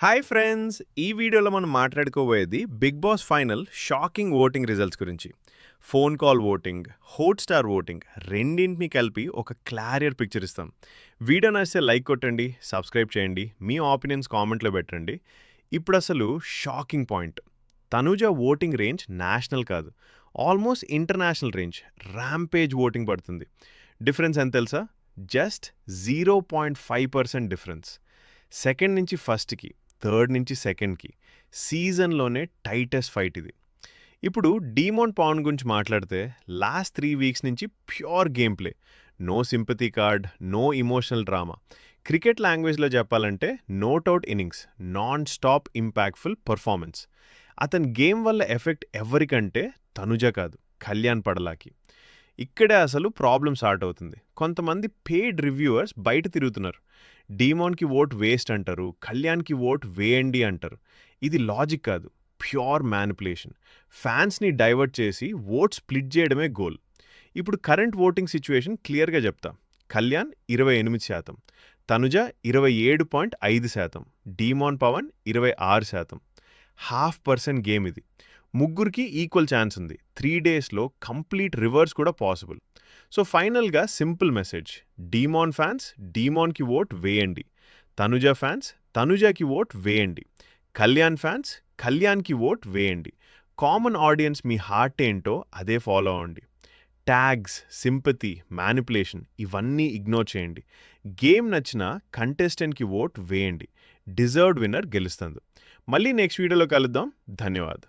Hi friends! ఈ వీడియోలో మనం మాట్లాడుకోబోయేది Bigg Boss final shocking voting results గురించి. Phone call voting, Hotstar voting రెండింటిని కలిపి ఒక క్లారియర్ పిక్చర్ ఇస్తాం. వీడియో నచ్చితే లైక్ కొట్టండి, సబ్స్క్రైబ్ చేయండి, మీ ఒపీనియన్స్ కామెంట్లో పెట్టండి. ఇప్పుడు అసలు shocking point. Tanuja voting range national కాదు, almost international range. Rampage voting పడుతుంది. డిఫరెన్స్ ఎంత తెలుసా? Just 0.5% difference. సెకండ్ నుంచి ఫస్ట్కి, థర్డ్ నుంచి సెకండ్కి సీజన్లోనే టైటెస్ట్ ఫైట్ ఇది. ఇప్పుడు డీమోన్ పవన్ గురించి మాట్లాడితే లాస్ట్ 3 వీక్స్ నుంచి pure game play, no sympathy card, no emotional drama. Cricket లాంగ్వేజ్లో చెప్పాలంటే not out innings, non stop impactful performance. అతని గేమ్ వల్ల ఎఫెక్ట్ ఎవరికంటే తనుజ కాదు, కళ్యాణ్ పడలాకి. ఇక్కడే అసలు ప్రాబ్లం స్టార్ట్ అవుతుంది. కొంతమంది పెయిడ్ రివ్యూవర్స్ బయట తిరుగుతున్నారు. డీమోన్కి ఓట్ వేస్ట్ అంటారు, కళ్యాణ్కి ఓట్ వేయండి అంటారు. ఇది లాజిక్ కాదు, ప్యూర్ మ్యానిపులేషన్. ఫ్యాన్స్ని డైవర్ట్ చేసి ఓట్ స్ప్లిట్ చేయడమే గోల్. ఇప్పుడు కరెంట్ ఓటింగ్ సిచ్యువేషన్ క్లియర్గా చెప్తా. కళ్యాణ్ 28%, తనుజ 27.5%, డీమోన్ పవన్ 26%. 0.5% గేమ్ ఇది. ముగ్గురికి ఈక్వల్ ఛాన్స్ ఉంది. 3 డేస్లో కంప్లీట్ రివర్స్ కూడా పాసిబుల్. సో ఫైనల్గా సింపుల్ మెసేజ్: డీమోన్ ఫ్యాన్స్ డీమోన్కి ఓట్ వేయండి, తనుజ ఫ్యాన్స్ తనుజకి ఓట్ వేయండి, కళ్యాణ్ ఫ్యాన్స్ కళ్యాణ్కి ఓట్ వేయండి. కామన్ ఆడియన్స్ మీ హార్ట్ ఏంటో అదే ఫాలో అవ్వండి. ట్యాగ్స్, సింపతి, మ్యానిపులేషన్ ఇవన్నీ ఇగ్నోర్ చేయండి. గేమ్ నచ్చిన కంటెస్టెంట్కి ఓట్ వేయండి. డిజర్వ్డ్ విన్నర్ గెలుస్తుంది. మళ్ళీ నెక్స్ట్ వీడియోలో కలుద్దాం. ధన్యవాదాలు.